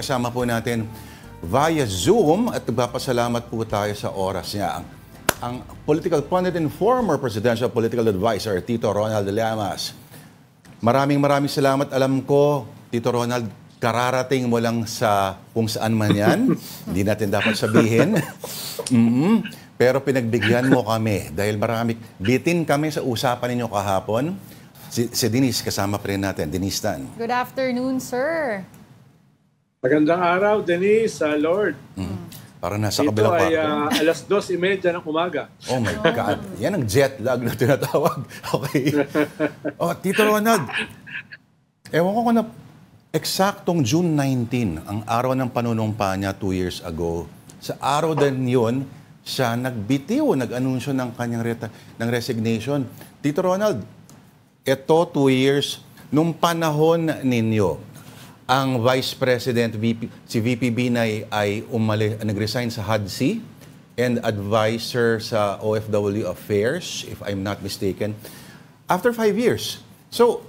kasama po natin via Zoom at nagpapasalamat po tayo sa oras niya. Ang political pundit and former presidential political advisor, Tito Ronald Llamas. Maraming salamat. Alam ko, Tito Ronald, kararating mo lang sa kung saan man yan. Hindi natin dapat sabihin. Pero pinagbigyan mo kami dahil bitin kami sa usapan ninyo kahapon. Si Denise, kasama pa rin natin. Denise Tan. Good afternoon, sir. Magandang araw, Denise, Lord. Para nasa kabilang kwarto. Ito ay alas 2:30 ng umaga. Oh my God. Yan ang jet lag na tinatawag. Okay. Oh, Tito Ronald. Ewan ko na eksaktong June 19, ang araw ng panunumpa niya 2 years ago. Sa araw din yun, siya nagbitiw, nag-anunsyo ng kanyang resignation. Tito Ronald, ito 2 years, nung panahon ninyo, ang Vice President, si VP Binay ay nag-resign sa HUD-C and advisor sa OFW Affairs, if I'm not mistaken, after 5 years. So,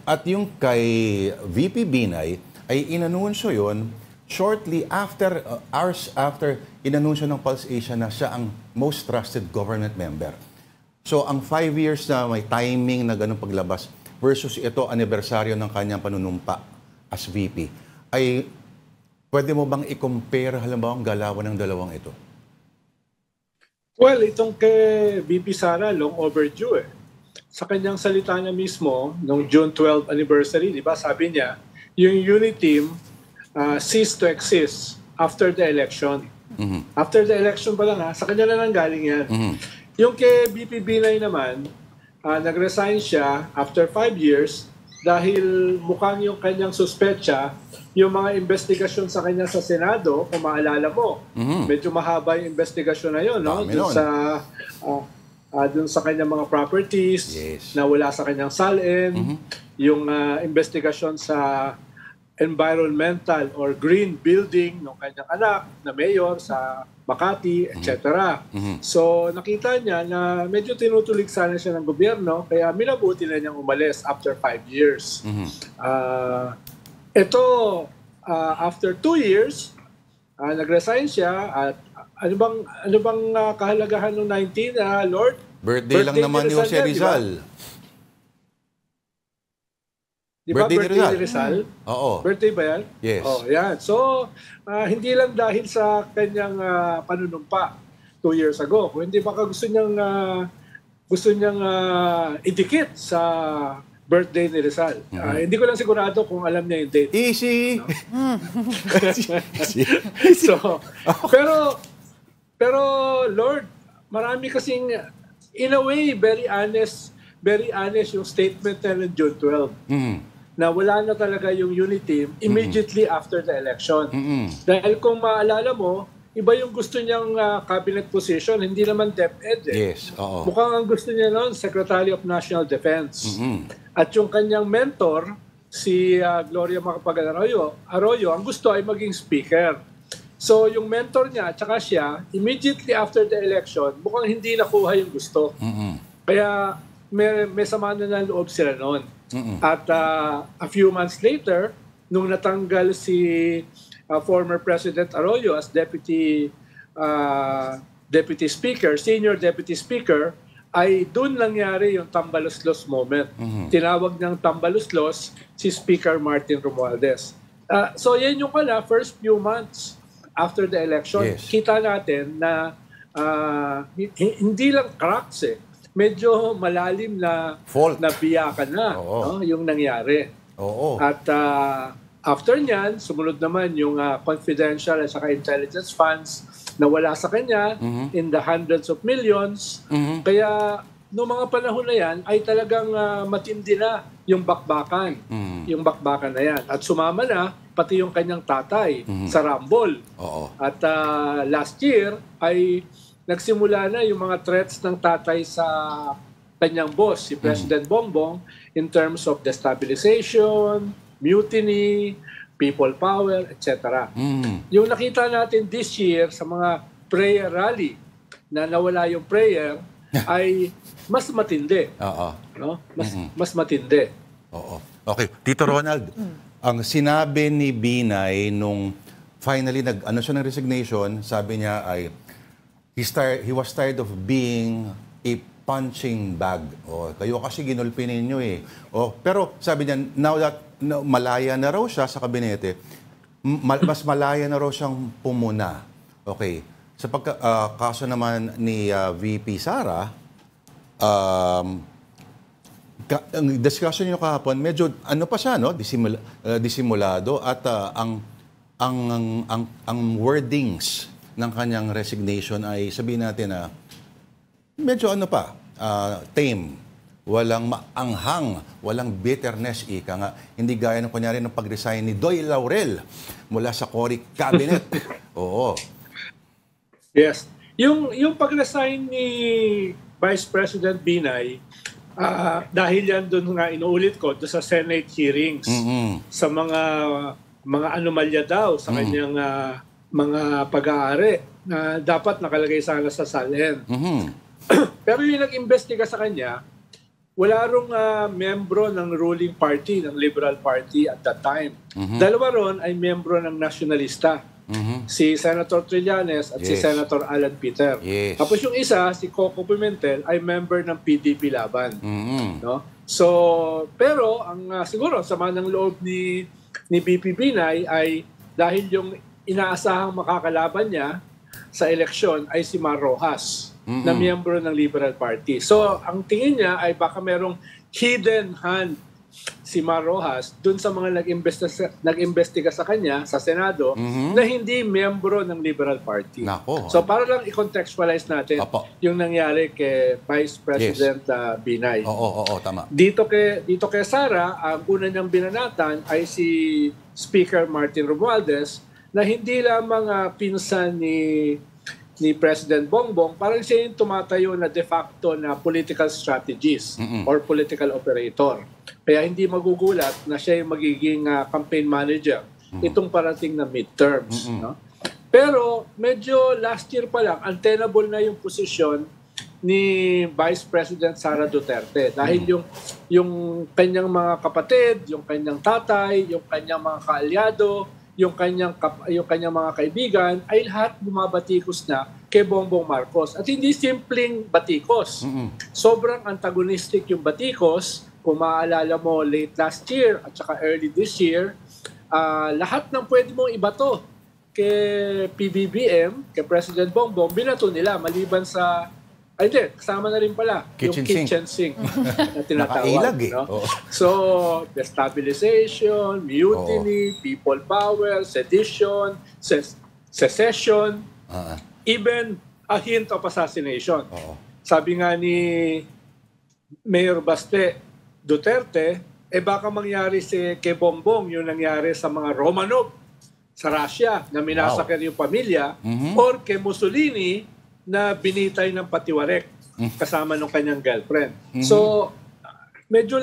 at yung kay VP Binay ay inanunsyo yun shortly after, hours after inanunsyo ng Pulse Asia na siya ang most trusted government member. So, ang 5 years na may timing na ganun paglabas versus ito, anibersaryo ng kanyang panunumpa as VP, ay pwede mo bang i-compare, halimbawa, ang galawan ng dalawang ito? Well, itong kay VP Sara, long overdue eh. Sa kanyang salita niya mismo, noong June 12 anniversary, di ba, sabi niya, yung unit team ceased to exist after the election. After the election pa lang sa kanya na lang galing yan. Yung kay VP Binay naman, nag-resign siya after 5 years dahil mukhang yung kanyang suspecha, yung mga investigasyon sa kanya sa Senado, kung maalala mo, medyo mahaba yung investigasyon na yun, no? Dun sa kanyang mga properties, na wala sa kanyang salin, yung investigasyon sa environmental or green building ng kanyang anak na mayor sa Makati, etc. So nakita niya na medyo tinutulig sana siya ng gobyerno, kaya minabuti na niyang umalis after 5 years. Ito, after 2 years, nag-resign siya at ano bang kahalagahan ng 19, Lord? Birthday lang naman ni Jose Rizal. Di ba birthday ni Rizal? Oo. Birthday ba yan? Yes. Oh, yan. So, hindi lang dahil sa kanyang panunumpa 2 years ago, kung hindi baka gusto niyang idikit sa birthday ni Rizal. Hindi ko lang sigurado kung alam niya yung date. Easy! No? So, pero Lord, marami kasing, in a way, very honest yung statement na ng June 12. Na wala na talaga yung unit team immediately after the election. Dahil kung maalala mo, iba yung gusto niyang cabinet position, hindi naman DepEd. Yes, oo. Mukhang ang gusto niya noon, Secretary of National Defense. At yung kanyang mentor, si Gloria Macapagal-Arroyo, ang gusto ay maging speaker. So yung mentor niya at saka siya, immediately after the election, mukhang hindi nakuha yung gusto. Kaya may sama na ng loob sila noon. At a few months later, nung natanggal si former President Arroyo as Deputy Speaker, Senior Deputy Speaker, ay doon nangyari yung tambaluslos moment. Tinawag niyang tambaluslos si Speaker Martin Romualdez. So yan yung first few months after the election. Yes. Kita natin na hindi lang cracks medyo malalim na fault na biyakan na no, yung nangyari. At after niyan, sumunod naman yung confidential at saka intelligence funds na wala sa kanya in the hundreds of millions. Kaya noong mga panahon na yan ay talagang matindi na yung bakbakan. Yung bakbakan na yan. At sumama na pati yung kanyang tatay sa Rambol. At last year ay nagsimula na yung mga threats ng tatay sa kanyang boss, si President Bongbong, in terms of destabilization, mutiny, people power, etc. Yung nakita natin this year sa mga prayer rally na nawala yung prayer ay mas matindi. No? Mas matindi. Okay. Tito Ronald, Ang sinabi ni Binay nung finally nag-ano siya ng resignation, sabi niya ay he was tired of being a punching bag. Kayo kasi ginulpi ninyo eh. Pero sabi niya, now that malaya na raw siya sa kabinete, mas malaya na raw siyang pumuna. Okay. Sa kaso naman ni VP Sara, ang discussion niyo kahapon, medyo ano pa siya, no? Disimulado at ang wordings ng kanyang resignation ay sabihin natin na medyo ano pa, tame, walang maanghang, walang bitterness, ika nga. Hindi gaya ng kunyari ng pag-resign ni Doy Laurel mula sa Cory Cabinet. Oo. Yes. Yung pag-resign ni Vice President Binay, dahil yan doon nga inuulit ko, doon sa Senate hearings, sa mga anomalya daw sa kanyang mga pag-aari na dapat nakalagay sana sa SALN. Pero yung nag-imbestiga sa kanya, wala rong membro ng ruling party, ng Liberal Party at that time. Dalawa ron ay membro ng Nacionalista. Si Senator Trillanes at si Senator Alan Peter. Tapos yung isa, si Coco Pimentel, ay member ng PDP Laban. No? So, pero ang siguro sama ng loob ni BP Binay ay dahil yung inaasahang makakalaban niya sa eleksyon ay si Mar Rojas na miyembro ng Liberal Party. So, ang tingin niya ay baka merong hidden hand si Mar Rojas dun sa mga nag-imbestiga sa kanya sa Senado na hindi miyembro ng Liberal Party. Nako. So, para lang i-contextualize natin yung nangyari kay Vice President Binay. Oo, tama. Dito kay Sara, ang una niyang binanatan ay si Speaker Martin Romualdez na hindi lamang pinsan ni President Bongbong, parang siya yung tumatayo na de facto na political strategist or political operator. Kaya hindi magugulat na siya yung magiging campaign manager itong parating na midterms. No? Pero medyo last year pa lang, untenable na yung posisyon ni Vice President Sara Duterte. Dahil yung kanyang mga kapatid, yung kanyang tatay, yung kanyang mga kaalyado, yung kanyang mga kaibigan ay lahat bumabatikos na kay Bongbong Marcos. At hindi simpleng batikos. Sobrang antagonistic yung batikos. Kung maaalala mo, late last year at saka early this year, lahat ng pwede mong ibato kay PBBM, kay President Bongbong, binato nila maliban sa kasama na rin pala kitchen yung kitchen sink na tinatawag. No? So, destabilization, mutiny, people power, sedition, secession, even a hint of assassination. Sabi nga ni Mayor Baste Duterte, baka mangyari kay Bongbong yung nangyari sa mga Romanov sa Russia na minasakir yung pamilya or kay Mussolini na binitay ng patiwarek kasama ng kanyang girlfriend. So, medyo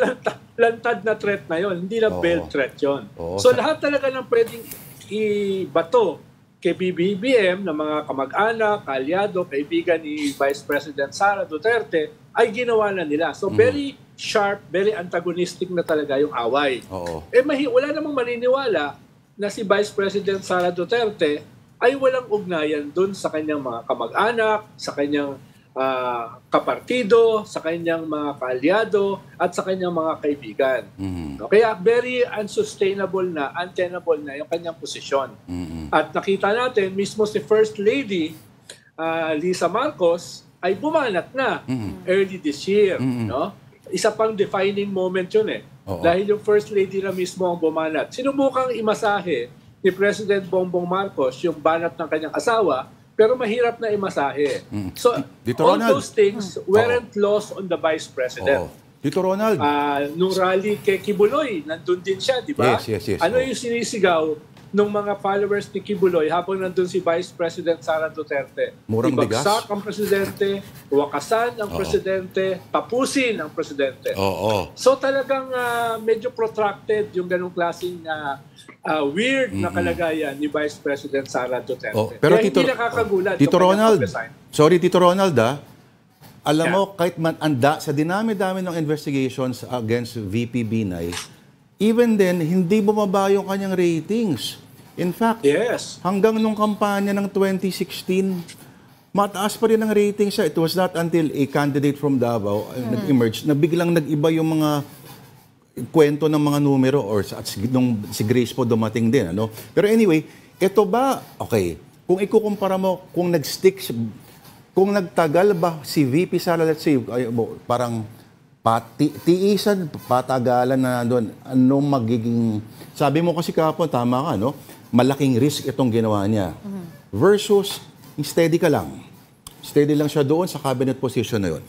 lantad na threat na yon, hindi lang veiled threat yon. So, lahat talaga ng pwedeng ibato kay BBM na mga kamag-anak, kaalyado, kaibigan ni Vice President Sara Duterte ay ginawa na nila. So, very sharp, very antagonistic na talaga yung away. Wala namang maniniwala na si Vice President Sara Duterte ay walang ugnayan doon sa kanyang mga kamag-anak, sa kanyang kapartido, sa kanyang mga kaalyado, at sa kanyang mga kaibigan. Kaya very unsustainable na, untenable na yung kanyang posisyon. At nakita natin, mismo si First Lady Lisa Marcos ay bumanat na early this year. No? Isa pang defining moment yun Dahil yung First Lady na mismo ang bumanat. Sinubukang imasahe ni President Bongbong Marcos yung banat ng kanyang asawa, pero mahirap na imasahe. So, all those things weren't lost on the Vice President. Dito Ronald. Nung rally kay Kibuloy, nandun din siya, di ba? Yes. Ano yung sinisigaw ng mga followers ni Kibuloy habang nandun si Vice President Sara Duterte? Murang bigas. Ibagsak ang presidente, wakasan ang presidente, tapusin ang presidente. So talagang medyo protracted yung ganong klaseng weird na kalagayan ni Vice President Sara Duterte. Pero kaya hindi nakakagulat. Tito Ronald, sorry Tito Ronald alam mo, kahit sa dinami-dami ng investigations against VP Binay, even then, hindi bumaba yung kanyang ratings. In fact, Yes. hanggang nung kampanya ng 2016, mataas pa rin ang ratings siya. It was not until a candidate from Davao nag-emerge na biglang nag-iba yung mga kwento ng mga numero or nung si Grace po dumating din. Ano? Pero anyway, ito ba, okay, kung ikukumpara mo, kung kung nagtagal ba si VP Sara, let's say, parang tiisan, patagalan na doon, ano magiging, sabi mo kasi kapon, tama ka, no? Malaking risk itong ginawa niya. Versus, steady ka lang. Steady lang siya doon sa cabinet position na yun.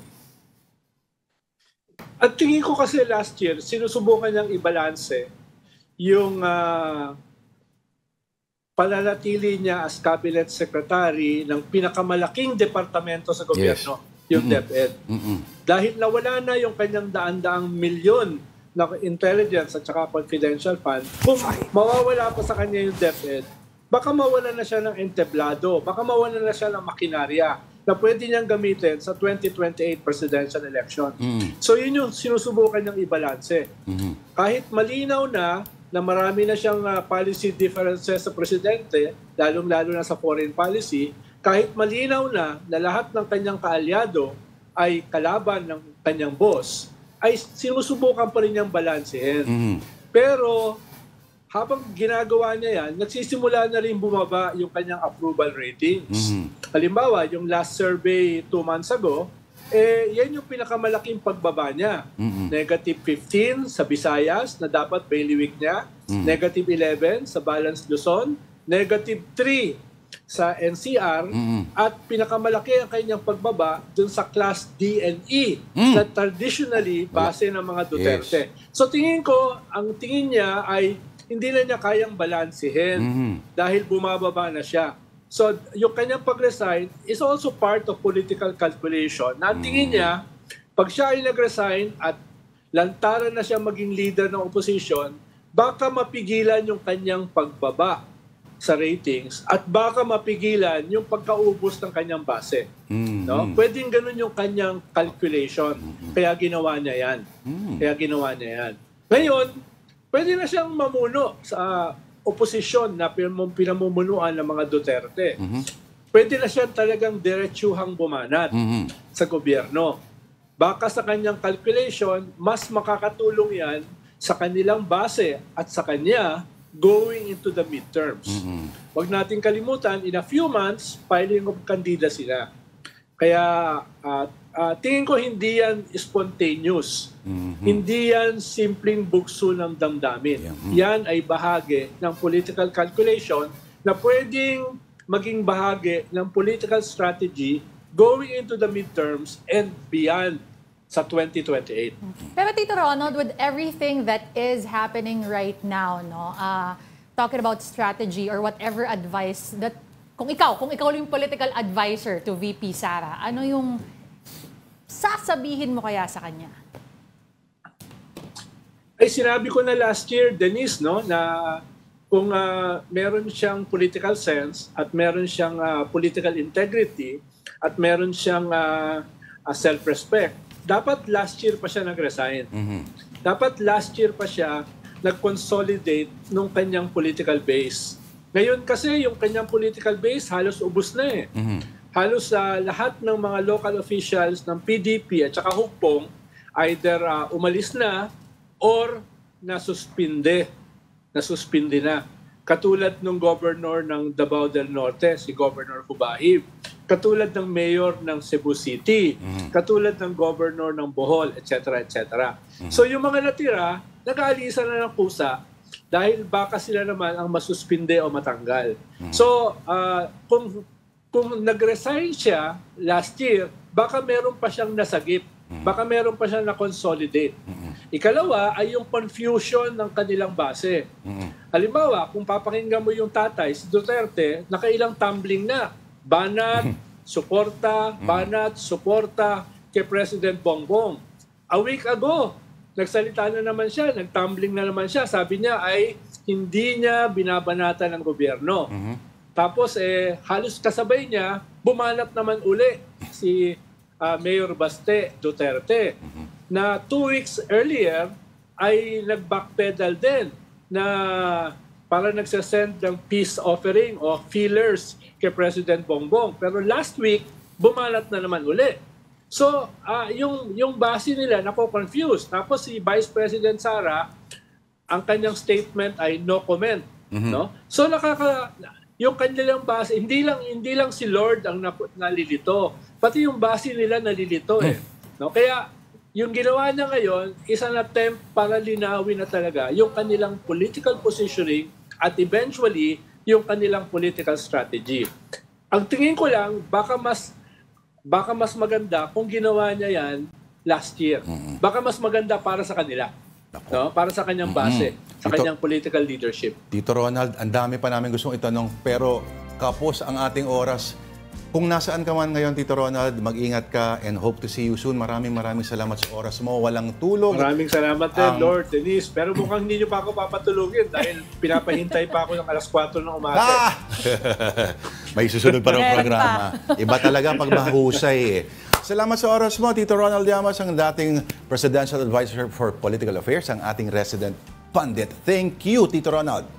At tingin ko kasi last year, sinusubukan niyang ibalanse yung pananatili niya as cabinet secretary ng pinakamalaking departamento sa gobyerno, yung DepEd. Dahil nawala na yung kanyang daan-daang milyon na intelligence at saka confidential fund, kung mawawala pa sa kanya yung DepEd, baka mawala na siya ng entablado, baka mawala na siya ng makinarya na pwede niyang gamitin sa 2028 presidential election. So yun yung sinusubukan niyang ibalanse. Kahit malinaw na marami na siyang policy differences sa presidente, lalong-lalo na sa foreign policy, kahit malinaw na lahat ng kanyang kaalyado ay kalaban ng kanyang boss, ay sinusubukan pa rin niyang balansehin. Pero habang ginagawa niya yan, nagsisimula na rin bumaba yung kanyang approval ratings. Halimbawa, yung last survey 2 months ago, yan yung pinakamalaking pagbaba niya. Negative 15 sa Visayas na dapat bailiwick niya. Negative 11 sa Balance Luzon. Negative 3 sa NCR. At pinakamalaki ang kanyang pagbaba dun sa Class D and E na traditionally base ng mga Duterte. So tingin ko, ang tingin niya ay hindi na niya kayang balansehin dahil bumababa na siya. So, yung kanyang pag-resign is also part of political calculation. Na ang tingin niya, pag siya ay nag-resign at lantaran na siya maging leader ng opposition, baka mapigilan yung kanyang pagbaba sa ratings at baka mapigilan yung pagkaubos ng kanyang base. No? Pwedeng ganun yung kanyang calculation. Kaya ginawa niya yan. Ngayon, pwede na siyang mamuno sa oposisyon na pinamumunuan ng mga Duterte. Pwede na siyang talagang diretsuhang bumanat sa gobyerno. Baka sa kanyang calculation, mas makakatulong yan sa kanilang base at sa kanya going into the midterms. Huwag nating kalimutan, in a few months, filing of candidacy sila. Kaya tingin ko hindi yan spontaneous. Hindi yan simpleng bugso ng damdamin. Yan ay bahagi ng political calculation na pwedeng maging bahagi ng political strategy going into the midterms and beyond sa 2028. Pero Tito Ronald, with everything that is happening right now, no, talking about strategy or whatever advice that kung ikaw yung political advisor to VP Sara, ano yung sasabihin mo kaya sa kanya? Ay sinabi ko na last year, Denise, no, na kung meron siyang political sense at meron siyang political integrity at meron siyang self-respect, dapat last year pa siya nag-resign. Dapat last year pa siya nag-consolidate nung kanyang political base. Ngayon kasi yung kanyang political base halos ubos na eh. Halos lahat ng mga local officials ng PDP at saka Hugpong either umalis na or nasuspinde na. Katulad ng governor ng Davao del Norte, si Governor Hubahib. Katulad ng mayor ng Cebu City. Katulad ng governor ng Bohol, etc. etc. So yung mga natira, nag-aalisan na ng kusa dahil baka sila naman ang masuspinde o matanggal. So kung nag-resign siya last year, baka meron pa siyang nasagip. Baka meron pa siyang na-consolidate. Ikalawa ay yung confusion ng kanilang base. Halimbawa, kung papakinggan mo yung tatay, si Duterte, nakailang tumbling na. Banat, suporta kay President Bongbong. A week ago, nagsalita na naman siya, nagtumbling na naman siya. Sabi niya ay hindi niya binabanatan ng gobyerno. Tapos halos kasabay niya, bumanat naman uli si Mayor Baste Duterte na 2 weeks earlier ay nag-backpedal din na para nagsasend ng peace offering o feelers kay President Bongbong. Pero last week, bumalat na naman uli. So, yung base nila nako-confuse. Tapos si Vice President Sara, ang kanyang statement ay no comment. No? So, yung kanilang base, hindi lang si Lord ang nalilito. Pati yung base nila nalilito eh. No? Kaya, yung ginawa niya ngayon, isang attempt para linawin na talaga yung kanilang political positioning at eventually, yung kanilang political strategy. Ang tingin ko lang, baka mas maganda kung ginawa niya yan last year. Baka mas maganda para sa kanila. No? Para sa kanyang base, sa kanyang political leadership. Tito Ronald, ang dami pa namin gustong itanong, pero kapos ang ating oras. Kung nasaan ka man ngayon, Tito Ronald, mag-ingat ka and hope to see you soon. Maraming salamat sa oras mo. Walang tulog. Maraming salamat din, Lord Denise. Pero mukhang hindi niyo pa ako papatulugin dahil pinapahintay pa ako ng alas 4 ng umaga. May susunod pa ng programa. Iba talaga pag mahusay eh. Salamat sa oras mo, Tito Ronald Llamas, ang dating Presidential Advisor for Political Affairs, ang ating resident pundit. Thank you, Tito Ronald.